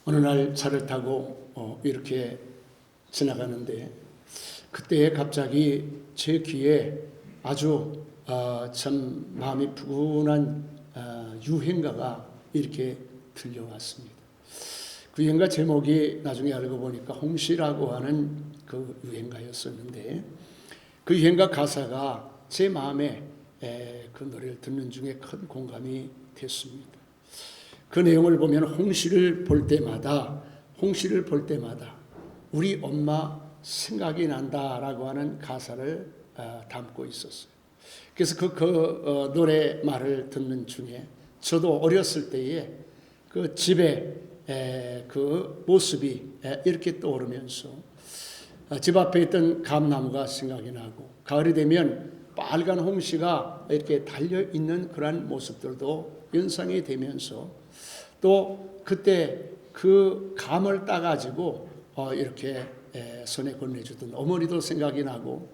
어느 날 차를 타고 이렇게 지나가는데 그때 갑자기 제 귀에 아주 참 마음이 푸근한 유행가가 이렇게 들려왔습니다. 그 유행가 제목이 나중에 알고 보니까 홍시라고 하는 그 유행가였었는데 그 유행가 가사가 제 마음에 그 노래를 듣는 중에 큰 공감이 됐습니다. 그 내용을 보면 홍시를 볼 때마다 우리 엄마 생각이 난다라고 하는 가사를 담고 있었어요. 그래서 그 노래 말을 듣는 중에 저도 어렸을 때에 그 집에 그 모습이 이렇게 떠오르면서 집 앞에 있던 감나무가 생각이 나고 가을이 되면 빨간 홍시가 이렇게 달려있는 그런 모습들도 연상이 되면서 또 그때 그 감을 따가지고 이렇게 손에 건네주던 어머니도 생각이 나고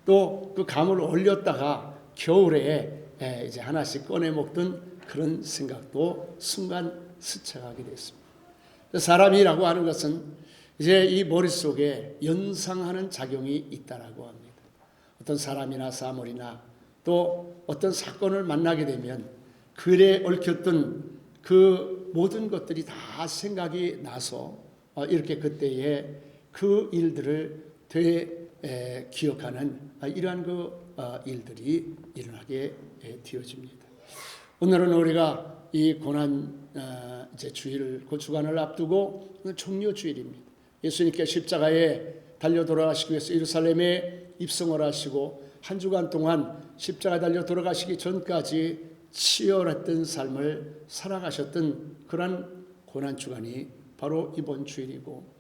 또 그 감을 올렸다가 겨울에 이제 하나씩 꺼내 먹던 그런 생각도 순간 스쳐가게 됐습니다. 사람이라고 하는 것은 이제 이 머릿속에 연상하는 작용이 있다라고 합니다. 어떤 사람이나 사물이나 또 어떤 사건을 만나게 되면 글에 얽혔던 그 모든 것들이 다 생각이 나서 이렇게 그때의 그 일들을 기억하는 이러한 그 일들이 일어나게 되어집니다. 오늘은 우리가 이 고난 이제 주일 고주간을 앞두고 종려 주일입니다. 예수님께 십자가에 달려 돌아가시기 위해서 예루살렘에 입성을 하시고 한 주간 동안 십자가에 달려 돌아가시기 전까지 치열했던 삶을 살아가셨던 그런 고난 주간이 바로 이번 주일이고,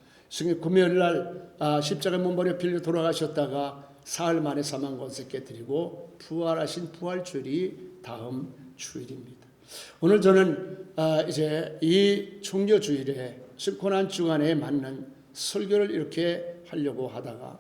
금요일 날 십자가에 몸버려 빌려 돌아가셨다가 사흘 만에 사망 권세 깨뜨리고 부활하신 부활 주일이 다음 주일입니다. 오늘 저는 이제 이 종려 주일에 고난 주간에 맞는 설교를 이렇게 하려고 하다가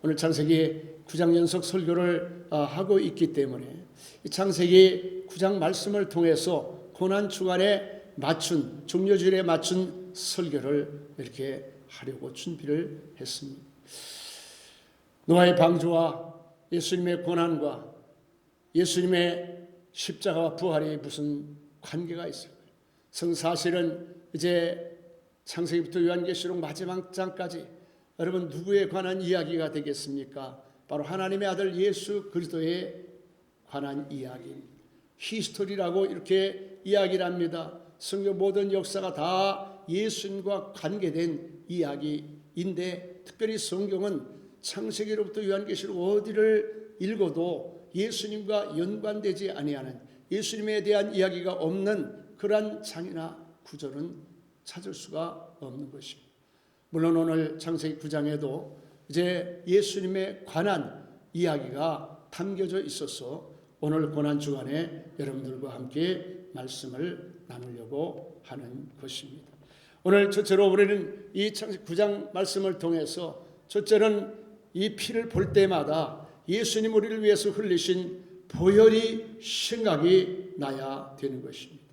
오늘 창세기 9장 연속 설교를 하고 있기 때문에 이 창세기 9장 말씀을 통해서 고난 주간에 맞춘 종려주일에 맞춘 설교를 이렇게 하려고 준비를 했습니다. 노아의 방주와 예수님의 고난과 예수님의 십자가와 부활이 무슨 관계가 있을까요? 사실은 이제 창세기부터 요한계시록 마지막 장까지 여러분 누구에 관한 이야기가 되겠습니까? 바로 하나님의 아들 예수 그리스도에 관한 이야기, 히스토리라고 이렇게 이야기를 합니다. 성경 모든 역사가 다 예수님과 관계된 이야기인데 특별히 성경은 창세기로부터 요한계시록 어디를 읽어도 예수님과 연관되지 아니하는 예수님에 대한 이야기가 없는 그러한 장이나 구절은 찾을 수가 없는 것입니다. 물론 오늘 창세기 9장에도 이제 예수님에 관한 이야기가 담겨져 있어서 오늘 고난 주간에 여러분들과 함께 말씀을 나누려고 하는 것입니다. 오늘 첫째로 우리는 이 창세기 9장 말씀을 통해서 첫째는 이 피를 볼 때마다 예수님 우리를 위해서 흘리신 보혈이 생각이 나야 되는 것입니다.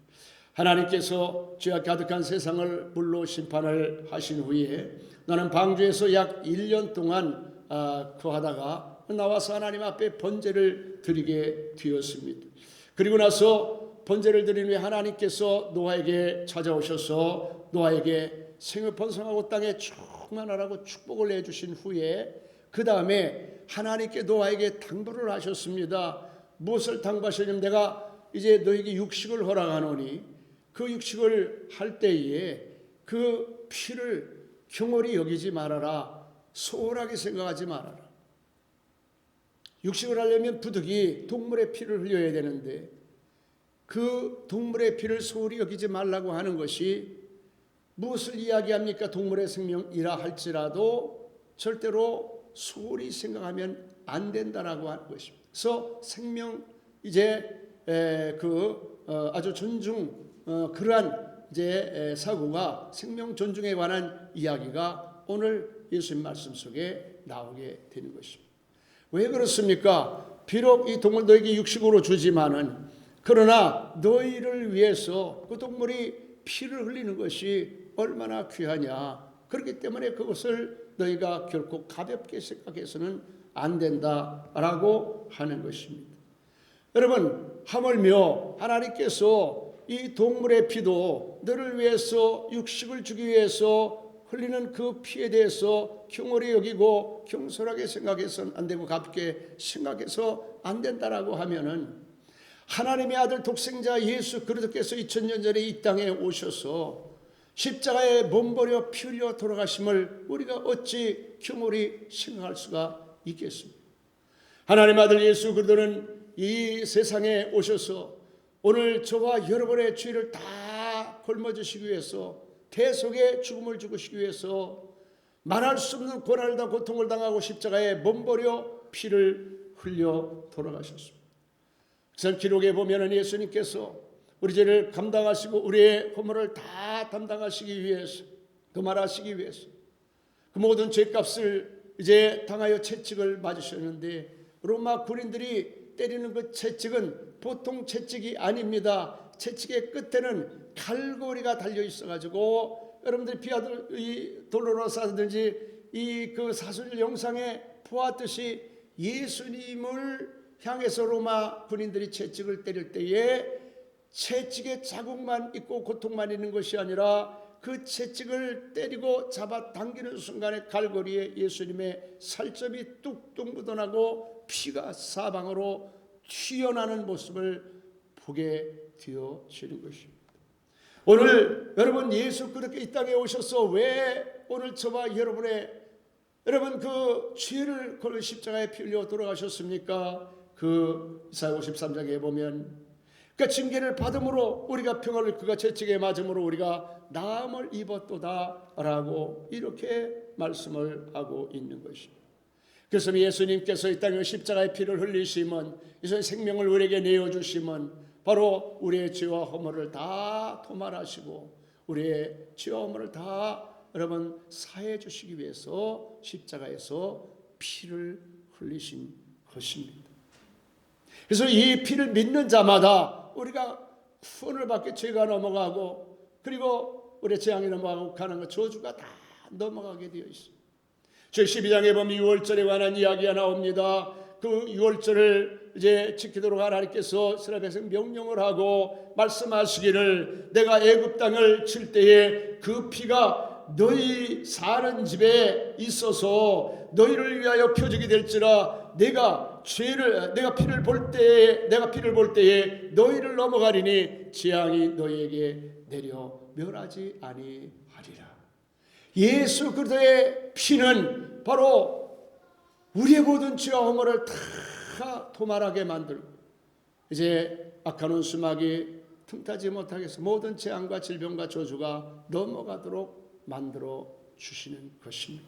하나님께서 죄악 가득한 세상을 물로 심판을 하신 후에 나는 방주에서 약 1년 동안 거하다가 나와서 하나님 앞에 번제를 드리게 되었습니다. 그리고 나서 번제를 드린 후에 하나님께서 노아에게 찾아오셔서 노아에게 생을 번성하고 땅에 충만하라고 축복을 내주신 후에 그 다음에 하나님께 노아에게 당부를 하셨습니다. 무엇을 당부하셨냐면 내가 이제 너에게 육식을 허락하노니 그 육식을 할 때에 그 피를 경홀히 여기지 말아라. 소홀하게 생각하지 말아라. 육식을 하려면 부득이 동물의 피를 흘려야 되는데 그 동물의 피를 소홀히 여기지 말라고 하는 것이 무엇을 이야기합니까? 동물의 생명이라 할지라도 절대로 소홀히 생각하면 안 된다라고 하는 것입니다. 그래서 생명 이제 아주 존중 그러한 이제 사고가 생명 존중에 관한 이야기가 오늘 예수님 말씀 속에 나오게 되는 것입니다. 왜 그렇습니까? 비록 이 동물 너에게 육식으로 주지만은 그러나 너희를 위해서 그 동물이 피를 흘리는 것이 얼마나 귀하냐. 그렇기 때문에 그것을 너희가 결코 가볍게 생각해서는 안 된다라고 하는 것입니다. 여러분, 하물며 하나님께서 이 동물의 피도 너를 위해서 육식을 주기 위해서 흘리는 그 피에 대해서 경홀히 여기고 경솔하게 생각해서는 안 되고 가볍게 생각해서 안 된다라고 하면은 하나님의 아들 독생자 예수 그리스도께서 2000년 전에 이 땅에 오셔서 십자가에 몸버려 피 흘려 돌아가심을 우리가 어찌 경홀히 생각할 수가 있겠습니까? 하나님 아들 예수 그리스도는 이 세상에 오셔서 오늘 저와 여러분의 죄를 다 걸머주시기 위해서 대속의 죽음을 죽으시기 위해서 말할 수 없는 고난을 다 고통을 당하고 십자가에 몸버려 피를 흘려 돌아가셨습니다. 그래서 기록에 보면은 예수님께서 우리 죄를 감당하시고 우리의 허물을 다 담당하시기 위해서 도말하시기 위해서 그 모든 죄값을 이제 당하여 채찍을 맞으셨는데 로마 군인들이 때리는 그 채찍은 보통 채찍이 아닙니다. 채찍의 끝에는 갈고리가 달려 있어가지고 여러분들이 피아들 이 돌로로 쏴든지 이 그 사술 영상에 보았듯이 예수님을 향해서 로마 군인들이 채찍을 때릴 때에 채찍의 자국만 있고 고통만 있는 것이 아니라 그 채찍을 때리고 잡아당기는 순간에 갈고리에 예수님의 살점이 뚝뚝 묻어나고 피가 사방으로 튀어나오는 모습을 보게 되어지는 것입니다. 오늘 여러분 예수 그렇게 이 땅에 오셔서 왜 오늘 저와 여러분 그 죄를 그 십자가에 피 흘려 돌아가셨습니까? 그 이사야 53장에 보면 그 징계를 받음으로 우리가 평화를 그가 채찍에 맞음으로 우리가 나음을 입었도다라고 이렇게 말씀을 하고 있는 것입니다. 그래서 예수님께서 이 땅에 십자가의 피를 흘리심은 이 생명을 우리에게 내어주심은 바로 우리의 죄와 허물을 다 도말하시고 우리의 죄와 허물을 다 여러분 사해 주시기 위해서 십자가에서 피를 흘리신 것입니다. 그래서 이 피를 믿는 자마다 우리가 구원을 받게 죄가 넘어가고 그리고 우리의 재앙이 넘어가고 가는 것 저주가 다 넘어가게 되어 있습니다. 제12장에 보면 6월절에 관한 이야기가 나옵니다. 그 6월절을 이제 지키도록 하나님께서 이스라엘 백성 명령을 하고 말씀하시기를 내가 애굽 땅을 칠 때에 그 피가 너희 사는 집에 있어서 너희를 위하여 표적이 될지라 내가 피를 볼 때에 너희를 넘어가리니 재앙이 너희에게 내려 멸하지 아니하리라. 예수 그리스도의 피는 바로 우리의 모든 죄와 허물을 다 도말하게 만들고 이제 악한 원수막이 틈타지 못하게 해서 모든 재앙과 질병과 저주가 넘어가도록 만들어 주시는 것입니다.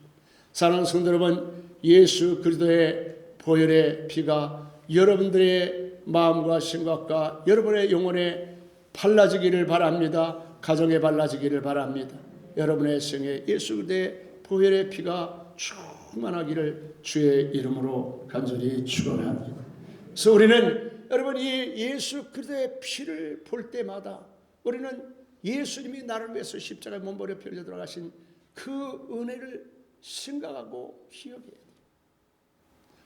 사랑하는 성도 여러분, 예수 그리스도의 보혈의 피가 여러분들의 마음과 생각과 여러분의 영혼에 발라지기를 바랍니다. 가정에 발라지기를 바랍니다. 여러분의 생에 예수 그리스도의 보혈의 피가 충만하기를 주의 이름으로 간절히 축원합니다. 그래서 우리는 여러분 이 예수 그리스도의 피를 볼 때마다 우리는 예수님이 나를 위해서 십자가에 몸버려 피 흘려 들어가신 그 은혜를 생각하고 기억해야 돼요.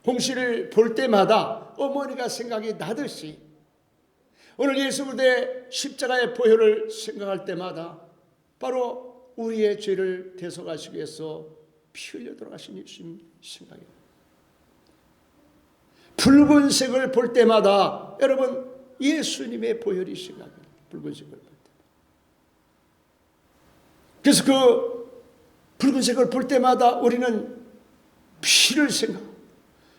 홍시를 볼 때마다 어머니가 생각이 나듯이 오늘 예수 그리스도의 십자가의 보혈을 생각할 때마다 바로 우리의 죄를 대속하시기 위해서 피 흘려 돌아가신 예수님 생각이 나요. 붉은색을 볼 때마다 여러분 예수님의 보혈이 생각이 나요. 붉은색을 볼 때. 그래서 그 붉은색을 볼 때마다 우리는 피를 생각하고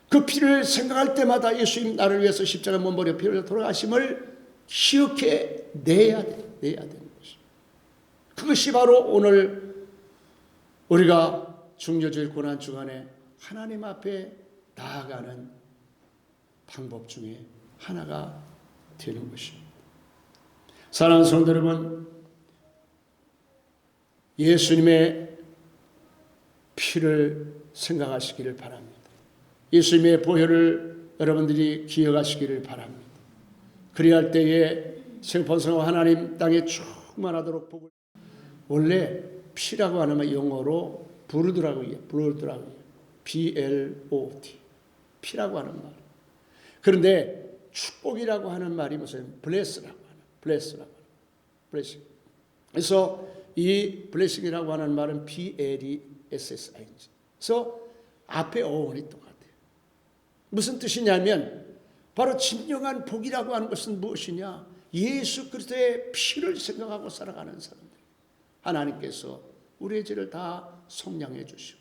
그 피를 생각할 때마다 예수님 나를 위해서 십자가에 몸버려 피 흘려 돌아가심을 기억해 내야 되는 것입니다. 그것이 바로 오늘 우리가 중요주일 고난 주간에 하나님 앞에 나아가는 방법 중에 하나가 되는 것입니다. 사랑하는 성도 여러분, 예수님의 피를 생각하시기를 바랍니다. 예수님의 보혈을 여러분들이 기억하시기를 바랍니다. 그리할 때에 생명성과 하나님 땅에 충만하도록 복을 원래 피라고 하는 영어로 블루드라고 BLOT 피라고 하는 말. 그런데 축복이라고 하는 말이 무슨 bless라고 하는 blessing. 그래서 이 blessing이라고 하는 말은 BLESSING. 그래서 앞에 어원이 똑같아요. 무슨 뜻이냐면 바로 진정한 복이라고 하는 것은 무엇이냐? 예수 그리스도의 피를 생각하고 살아가는 사람들. 하나님께서 우리의 죄를 다 속량해 주시고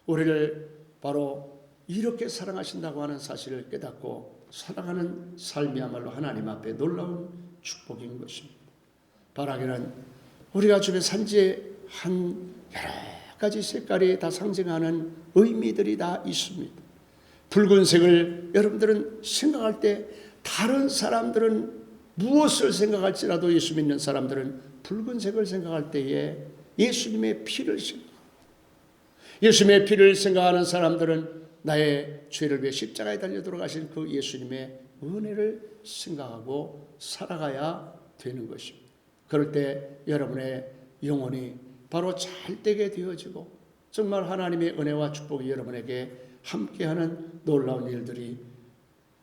우리를 바로 이렇게 사랑하신다고 하는 사실을 깨닫고 살아가는 삶이야말로 하나님 앞에 놀라운 축복인 것입니다. 바라기는 우리가 주변 산지에 한 여러 가지 색깔이 다 상징하는 의미들이 다 있습니다. 붉은색을 여러분들은 생각할 때 다른 사람들은 무엇을 생각할지라도 예수 믿는 사람들은 붉은색을 생각할 때에 예수님의 피를 생각합니다. 예수님의 피를 생각하는 사람들은 나의 죄를 위해 십자가에 달려 돌아가신 그 예수님의 은혜를 생각하고 살아가야 되는 것입니다. 그럴 때 여러분의 영혼이 바로 잘되게 되어지고 정말 하나님의 은혜와 축복이 여러분에게 함께하는 놀라운 일들이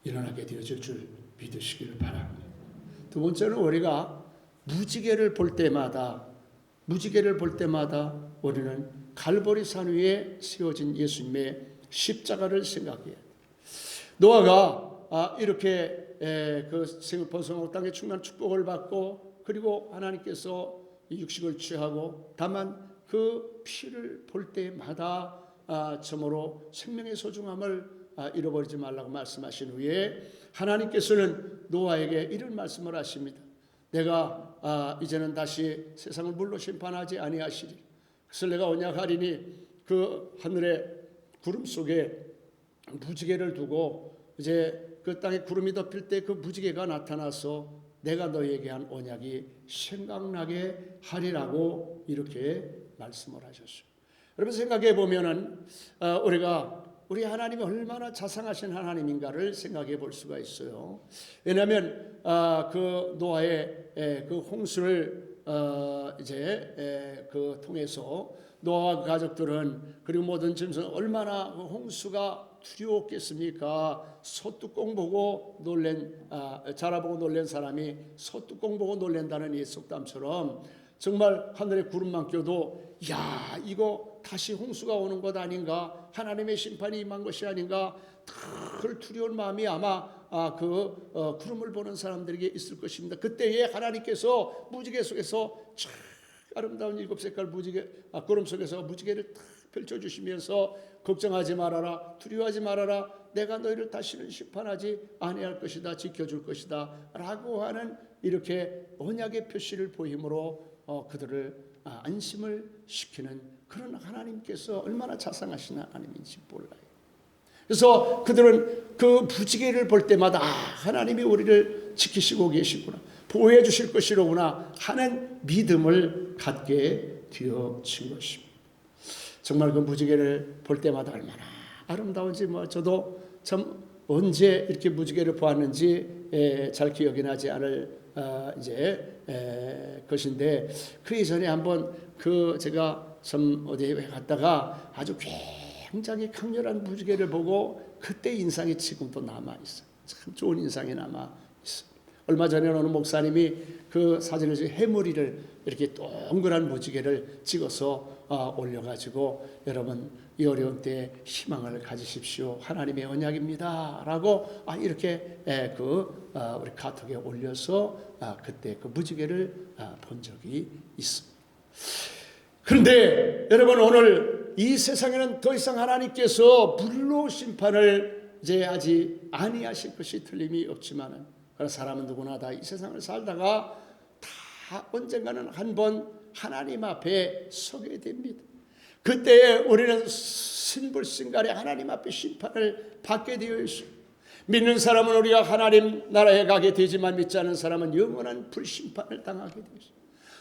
일어나게 되어질 줄 믿으시기를 바랍니다. 두 번째는 우리가 무지개를 볼 때마다 우리는 갈보리 산 위에 세워진 예수님의 십자가를 생각해야 돼요. 노아가 이렇게 그 번성하고 땅에 충만한 축복을 받고 그리고 하나님께서 육식을 취하고 다만 그 피를 볼 때마다 참으로 생명의 소중함을 잃어버리지 말라고 말씀하신 후에 하나님께서는 노아에게 이런 말씀을 하십니다. 내가 이제는 다시 세상을 물로 심판하지 아니하시리. 그래서 내가 언약하리니 그 하늘의 구름 속에 무지개를 두고 이제 그 땅에 구름이 덮일 때 그 무지개가 나타나서 내가 너에게 한 언약이 생각나게 하리라고 이렇게 말씀을 하셨어요. 여러분 생각해 보면은 우리 하나님이 얼마나 자상하신 하나님인가를 생각해 볼 수가 있어요. 왜냐하면 그 노아의 그 홍수를 그 통해서 노아와 가족들은 그리고 모든 짐승은 얼마나 그 홍수가 두려웠겠습니까? 소뚜껑 보고 자라보고 놀란 사람이 소뚜껑 보고 놀란다는 이 속담처럼 정말 하늘에 구름만 껴도 야 이거 다시 홍수가 오는 것 아닌가, 하나님의 심판이 임한 것이 아닌가, 그 두려운 마음이 아마 구름을 보는 사람들에게 있을 것입니다. 그때에 하나님께서 무지개 속에서 참 아름다운 7색깔 구름 속에서 무지개를 탁 펼쳐주시면서 걱정하지 말아라, 두려워하지 말아라, 내가 너희를 다시는 심판하지 아니할 것이다, 지켜줄 것이다 라고 하는 이렇게 언약의 표시를 보임으로 그들을 안심을 시키는 그런 하나님께서 얼마나 자상하신 하나님인지 몰라요. 그래서 그들은 그 무지개를 볼 때마다 하나님이 우리를 지키시고 계시구나, 보호해 주실 것이로구나 하는 믿음을 갖게 되어진 것입니다. 정말 그 무지개를 볼 때마다 얼마나 아름다운지 저도 참 언제 이렇게 무지개를 보았는지 잘 기억이 나지 않을 것인데 그 이전에 한번 제가 참 어디에 갔다가 아주 굉장히 강렬한 무지개를 보고 그때 인상이 지금도 남아 있어요. 참 좋은 인상이 남아 있어요. 얼마 전에 어느 목사님이 그 사진을 해무리를 이렇게 동그란 무지개를 찍어서 올려가지고 여러분 이 어려운 때 희망을 가지십시오. 하나님의 언약입니다. 라고 이렇게 우리 카톡에 올려서 그때 그 무지개를 본 적이 있습니다. 그런데 여러분 오늘 이 세상에는 더 이상 하나님께서 불로 심판을 이제 하지 아니하실 것이 틀림이 없지만은 사람은 누구나 다 이 세상을 살다가 다 언젠가는 한번 하나님 앞에 서게 됩니다. 그때에 우리는 신불신간에 하나님 앞에 심판을 받게 되어 있습니다. 믿는 사람은 우리가 하나님 나라에 가게 되지만 믿지 않는 사람은 영원한 불심판을 당하게 되어 있습니다.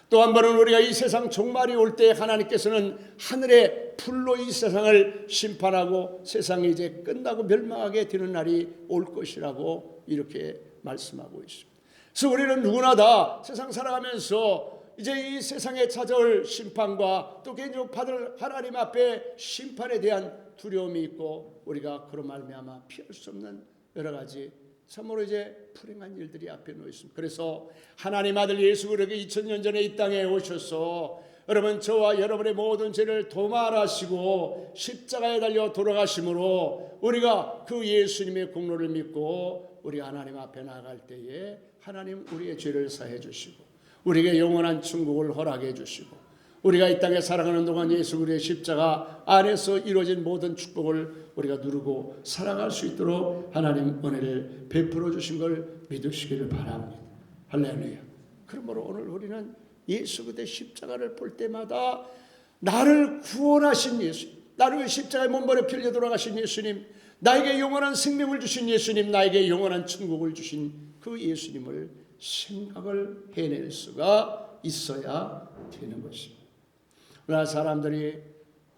또 한 번은 우리가 이 세상 종말이 올 때 하나님께서는 하늘의 불로 이 세상을 심판하고 세상이 이제 끝나고 멸망하게 되는 날이 올 것이라고 이렇게 말씀하고 있습니다. 그래서 우리는 누구나 다 세상 살아가면서 이제 이 세상에 찾아올 심판과 또 개인적으로 받을 하나님 앞에 심판에 대한 두려움이 있고 우리가 그런 말미암아 피할 수 없는 여러 가지 참으로 이제 불행한 일들이 앞에 놓여 있습니다. 그래서 하나님 아들 예수 그리스도가 2000년 전에 이 땅에 오셔서 여러분 저와 여러분의 모든 죄를 도말하시고 십자가에 달려 돌아가심으로 우리가 그 예수님의 공로를 믿고 우리가 하나님 앞에 나아갈 때에 하나님 우리의 죄를 사해 주시고 우리에게 영원한 천국을 허락해 주시고 우리가 이 땅에 살아가는 동안 예수 그리스도의 십자가 안에서 이루어진 모든 축복을 우리가 누리고 살아갈 수 있도록 하나님 은혜를 베풀어 주신 걸 믿으시기를 바랍니다. 할렐루야. 그러므로 오늘 우리는 예수 그리스도의 십자가를 볼 때마다 나를 구원하신 예수님, 나를 십자가에 몸버려 피 흘려 돌아가신 예수님, 나에게 영원한 생명을 주신 예수님, 나에게 영원한 천국을 주신 그 예수님을 생각을 해낼 수가 있어야 되는 것입니다. 오늘 사람들이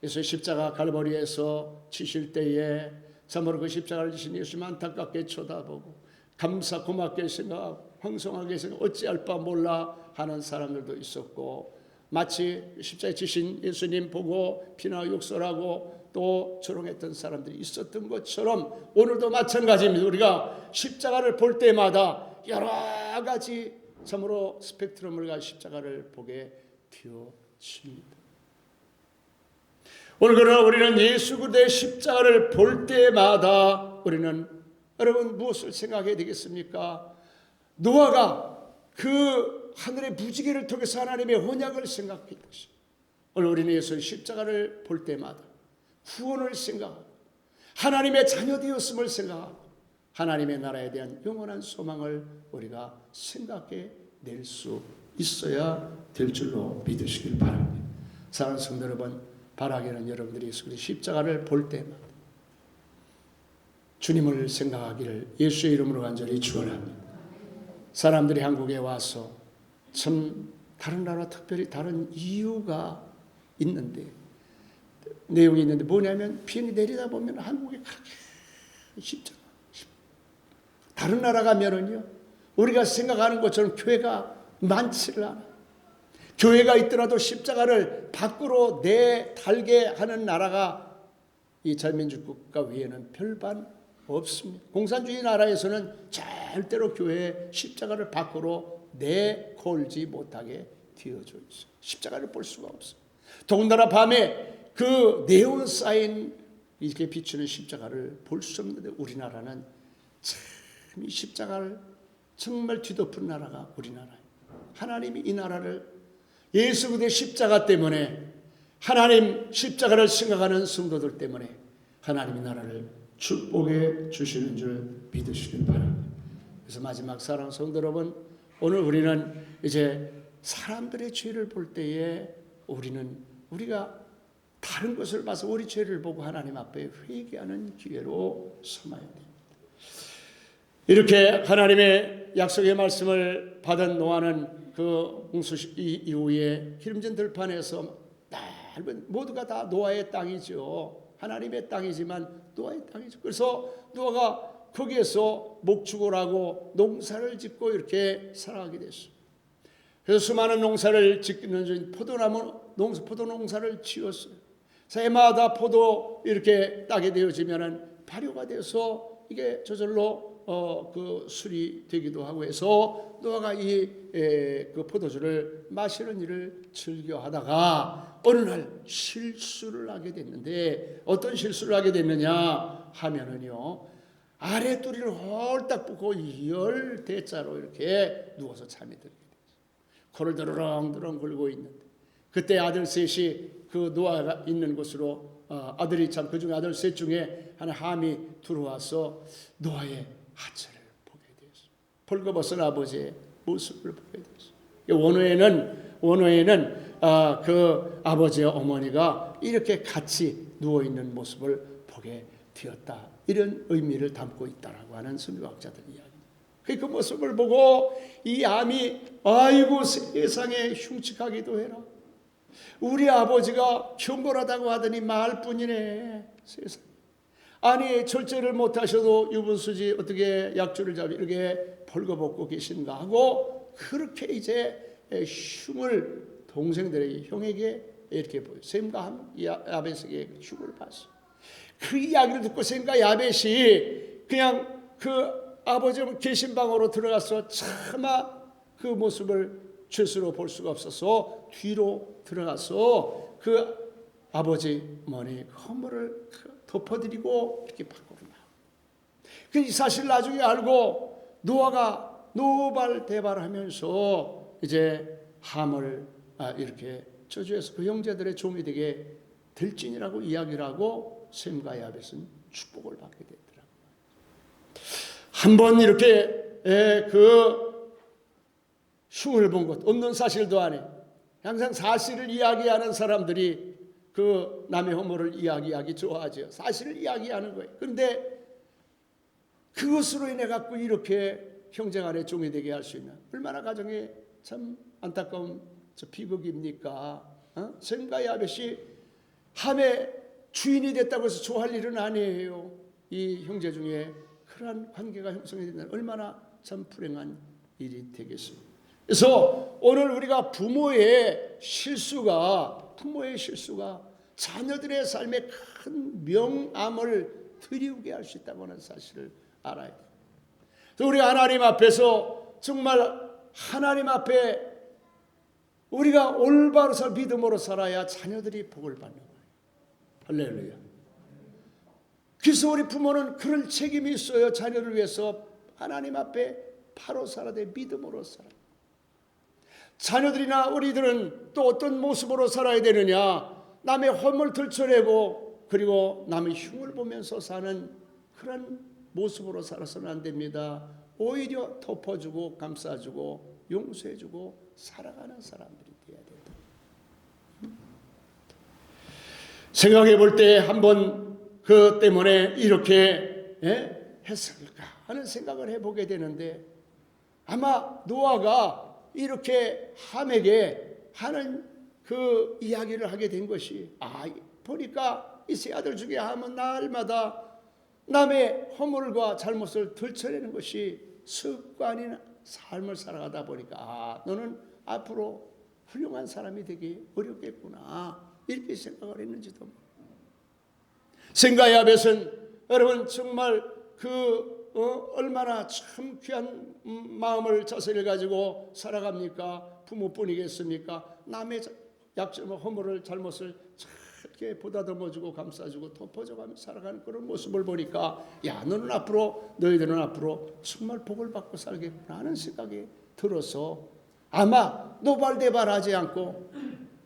예수 십자가 갈보리에서 치실 때에 참으로 그 십자가를 지신 예수님 안타깝게 쳐다보고 감사 고맙게 생각하고 황송하게 생각 어찌할 바 몰라 하는 사람들도 있었고 마치 십자가에 지신 예수님 보고 비나 욕설하고 또 조롱했던 사람들이 있었던 것처럼 오늘도 마찬가지입니다. 우리가 십자가를 볼 때마다 여러 가지 참으로 스펙트럼을 가진 십자가를 보게 되어집니다. 오늘 그러나 우리는 예수 그리스도의 십자가를 볼 때마다 우리는 여러분 무엇을 생각해야 되겠습니까? 노아가 그 하늘의 무지개를 통해서 하나님의 언약을 생각했듯이 오늘 우리는 예수의 십자가를 볼 때마다 구원을 생각하고 하나님의 자녀 되었음을 생각하고 하나님의 나라에 대한 영원한 소망을 우리가 생각해 낼 수 있어야 될 줄로 믿으시길 바랍니다. 사랑하는 성도 여러분, 바라기는 여러분들이 예수 그리스도의 십자가를 볼 때마다 주님을 생각하기를 예수의 이름으로 간절히 축원합니다. 사람들이 한국에 와서 참 다른 나라 특별히 다른 이유가 있는데 내용이 있는데 뭐냐면 비행기 내리다 보면 한국에 그렇게 십자가 다른 나라 가면은요 우리가 생각하는 것처럼 교회가 많지를 않아요. 교회가 있더라도 십자가를 밖으로 내달게 하는 나라가 이 자유민주 국가 외에는 별반 없습니다. 공산주의 나라에서는 절대로 교회에 십자가를 밖으로 내걸지 못하게 되어져 있어요. 십자가를 볼 수가 없어요. 더군다나 밤에 그 네온 사인 이렇게 비추는 십자가를 볼 수 없는데 우리나라는 참 이 십자가를 정말 뒤덮은 나라가 우리나라예요. 하나님이 이 나라를 예수 그리스도의 십자가 때문에 하나님 십자가를 생각하는 성도들 때문에 하나님의 나라를 축복해 주시는 줄 믿으시길 바랍니다. 그래서 마지막 사랑하는 성도 여러분, 오늘 우리는 이제 사람들의 죄를 볼 때에 우리가 다른 것을 봐서 우리 죄를 보고 하나님 앞에 회개하는 기회로 삼아야 됩니다. 이렇게 하나님의 약속의 말씀을 받은 노아는 그 홍수 이후에 기름진 들판에서 넓은 모두가 다 노아의 땅이죠. 하나님의 땅이지만 노아의 땅이죠. 그래서 노아가 거기에서 목축을 하고 농사를 짓고 이렇게 살아가게 됐어요. 그래서 수많은 농사를 짓는 중 포도 농사를 지었어요. 해마다 포도 이렇게 따게 되어지면은 발효가 돼서 이게 저절로 그 술이 되기도 하고 해서 노아가 그 포도주를 마시는 일을 즐겨 하다가 어느 날 실수를 하게 됐는데 어떤 실수를 하게 됐느냐 하면은요 아래 뚜리를 홀딱 붓고 10대자로 이렇게 누워서 잠이 들게 됐어요. 코를 드르렁드렁 굴고 있는데 그때 아들 셋이 그 노아가 있는 곳으로 아들이 참 그중에 아들 셋 중에 하나 함이 들어와서 노아의 하체를 보게 되었어요. 벌거벗은 아버지의 모습을 보게 되었어요. 원어에는 그 아버지의 어머니가 이렇게 같이 누워 있는 모습을 보게 되었다. 이런 의미를 담고 있다라고 하는 성경학자들 이야기입니다. 그 모습을 보고 이 암이 아이고 세상에 흉측하기도 해라. 우리 아버지가 경건하다고 하더니 말뿐이네. 세상. 아니 절제를 못하셔도 유분수지 어떻게 약주를 잡이 이렇게 벌거벗고 계신가 하고 그렇게 이제 흉을 동생들에게, 형에게 이렇게 보여. 셈과 야벳에게 흉을 봤어. 그 이야기를 듣고 셈과 야벳이 그냥 그 아버지 계신 방으로 들어가서 차마 그 모습을 죄수로 볼 수가 없어서 뒤로 들어가서 그 아버지 머리 허물을 덮어드리고 이렇게 밖으로 나와. 그 사실 나중에 알고 노아가 노발대발하면서 이제 함을 이렇게 저주해서 그 형제들의 종이 되게 될지니라고 이야기를 하고 셈과 야벳은 축복을 받게 되더라고요. 한번 이렇게 그 흉을 본 것 없는 사실도 아니, 항상 사실을 이야기하는 사람들이 그 남의 허물을 이야기하기 좋아하죠. 사실을 이야기하는 거예요. 그런데 그것으로 인해 갖고 이렇게 형제간의 종이 되게 할 수 있는, 얼마나 가정에 참 안타까운 비극입니까? 셈과 야벳이 함의 주인이 됐다고 해서 좋아할 일은 아니에요. 이 형제 중에 그러한 관계가 형성이 된다면 얼마나 참 불행한 일이 되겠습니까? 그래서 오늘 우리가 부모의 실수가 자녀들의 삶에 큰 명암을 드리우게 할 수 있다고 하는 사실을 알아야 돼요. 우리 하나님 앞에서 정말 하나님 앞에 우리가 올바로 믿음으로 살아야 자녀들이 복을 받는 거예요. 할렐루야. 그래서 우리 부모는 그런 책임이 있어요. 자녀를 위해서 하나님 앞에 바로 살아야 돼. 믿음으로 살아야 돼. 자녀들이나 우리들은 또 어떤 모습으로 살아야 되느냐, 남의 허물 들춰내고 그리고 남의 흉을 보면서 사는 그런 모습으로 살아서는 안 됩니다. 오히려 덮어주고 감싸주고 용서해주고 살아가는 사람들이 되어야 된다. 생각해 볼 때 한번 그 때문에 이렇게 했을까 하는 생각을 해보게 되는데, 아마 노아가 이렇게 함에게 하는 그 이야기를 하게 된 것이, 보니까 이 세 아들 중에 함은 날마다 남의 허물과 잘못을 들춰내는 것이 습관인 삶을 살아가다 보니까 너는 앞으로 훌륭한 사람이 되기 어렵겠구나, 이렇게 생각을 했는지도 모릅니다. 셈과 야벳은 여러분 정말 얼마나 참 귀한 마음을 자세를 가지고 살아갑니까? 부모뿐이겠습니까? 남의 약점, 허물을, 잘못을 이렇게 보다듬어주고 감싸주고 덮어줘가며 살아가는 그런 모습을 보니까, 너희들은 앞으로 정말 복을 받고 살겠구나 하는 생각이 들어서 아마 노발대발하지 않고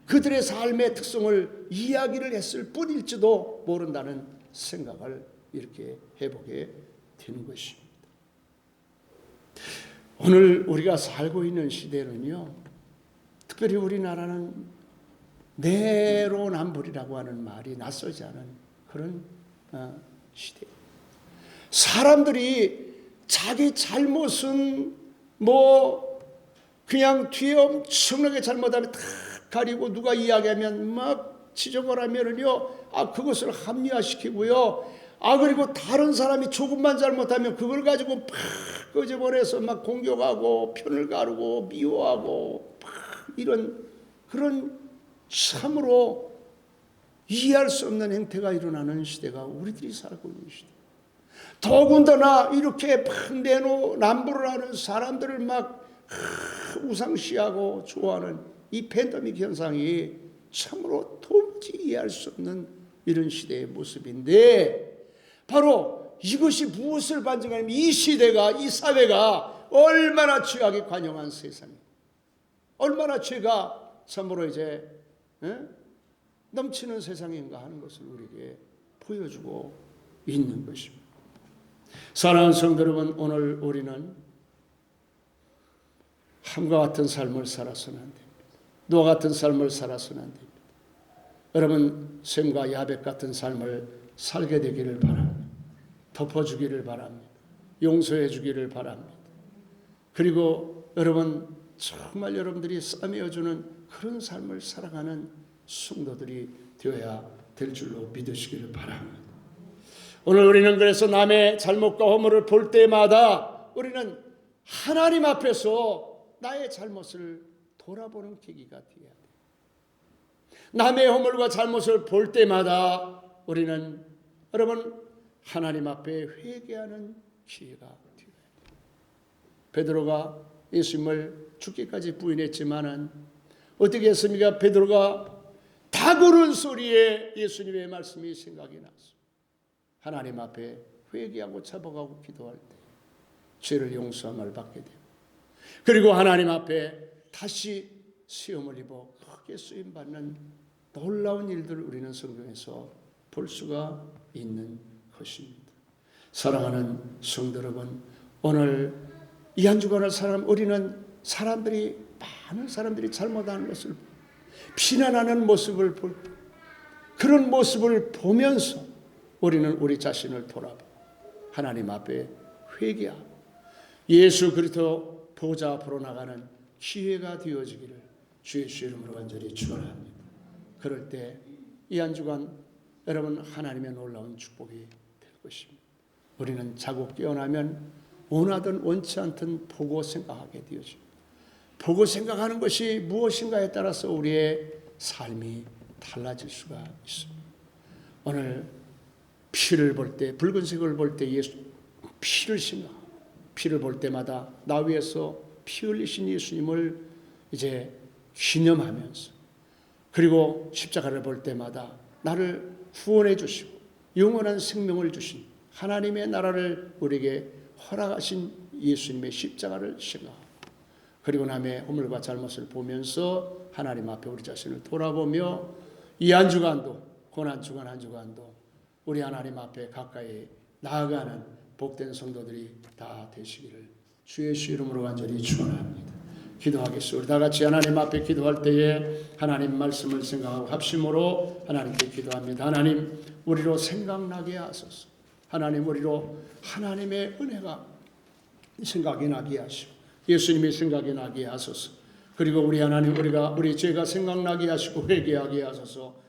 그들의 삶의 특성을 이야기를 했을 뿐일지도 모른다는 생각을 이렇게 해보게 되는 것입니다. 오늘 우리가 살고 있는 시대는요, 특별히 우리나라는 내로남불이라고 하는 말이 낯설지 않은 그런 시대. 사람들이 자기 잘못은 그냥 뒤에 엄청나게 잘못하면 다 가리고, 누가 이야기하면 막 지적을 하면은요, 그것을 합리화시키고요. 그리고 다른 사람이 조금만 잘못하면 그걸 가지고 막 끄집어내서 막 공격하고 편을 가르고 미워하고 막 이런 그런 참으로 이해할 수 없는 행태가 일어나는 시대가 우리들이 살고 있는 시대. 더군다나 이렇게 막 내로남불을 하는 사람들을 막 우상시하고 좋아하는 이 팬데믹 현상이 참으로 도무지 이해할 수 없는 이런 시대의 모습인데, 바로 이것이 무엇을 반증하냐면 이 시대가, 이 사회가 얼마나 죄악이 관영한 세상이에요. 얼마나 죄가 참으로 이제 넘치는 세상인가 하는 것을 우리에게 보여주고 있는 것입니다. 사랑하는 성도 여러분, 오늘 우리는 함과 같은 삶을 살아서는 안 됩니다. 노아 같은 삶을 살아서는 안 됩니다. 여러분, 셈과 야벳 같은 삶을 살게 되기를 바랍니다. 덮어주기를 바랍니다. 용서해 주기를 바랍니다. 그리고 여러분, 정말 여러분들이 싸매어주는 그런 삶을 살아가는 성도들이 되어야 될 줄로 믿으시기를 바랍니다. 오늘 우리는 그래서 남의 잘못과 허물을 볼 때마다 우리는 하나님 앞에서 나의 잘못을 돌아보는 계기가 되어야 돼요. 남의 허물과 잘못을 볼 때마다 우리는 여러분 하나님 앞에 회개하는 기회가 되어야 돼요. 베드로가 예수님을 죽기까지 부인했지만은 어떻게 했습니까? 베드로가 다구는 소리에 예수님의 말씀이 생각이 났어. 하나님 앞에 회개하고 잡아가고 기도할 때 죄를 용서함을 받게 돼요. 그리고 하나님 앞에 다시 시험을 입어 크게 쓰임받는 놀라운 일들을 우리는 성경에서 볼 수가 있는 것입니다. 사랑하는 성도 여러분, 오늘 이 한 주간을 우리는 많은 사람들이 잘못하는 것을 비난하는 모습을 볼 그런 모습을 보면서 우리는 우리 자신을 돌아보고 하나님 앞에 회개하고 예수 그리스도 보좌 앞으로 나가는 기회가 되어지기를 주의 이름으로 간절히 축원합니다. 그럴 때 이 한 주간 여러분 하나님의 놀라운 축복이 될 것입니다. 우리는 자고 깨어나면 원하든 원치 않든 보고 생각하게 되어집니다. 보고 생각하는 것이 무엇인가에 따라서 우리의 삶이 달라질 수가 있습니다. 오늘 피를 볼 때, 붉은색을 볼 때 예수 피를 생각하고 피를 볼 때마다 나 위해서 피 흘리신 예수님을 이제 기념하면서 그리고 십자가를 볼 때마다 나를 구원해 주시고 영원한 생명을 주신 하나님의 나라를 우리에게 허락하신 예수님의 십자가를 생각하고 그리고 남의 허물과 잘못을 보면서 하나님 앞에 우리 자신을 돌아보며 이 한 주간도 고난 주간 한 주간도 우리 하나님 앞에 가까이 나아가는 복된 성도들이 다 되시기를 주의 이름으로 간절히 축원합니다. 기도하겠습니다. 우리 다 같이 하나님 앞에 기도할 때에 하나님 말씀을 생각하고 합심으로 하나님께 기도합니다. 하나님 우리로 생각나게 하소서. 하나님 우리로 하나님의 은혜가 생각이 나게 하시고 예수님이 생각이 나게 하소서. 그리고 우리 하나님 우리 죄가 생각나게 하시고 회개하게 하소서.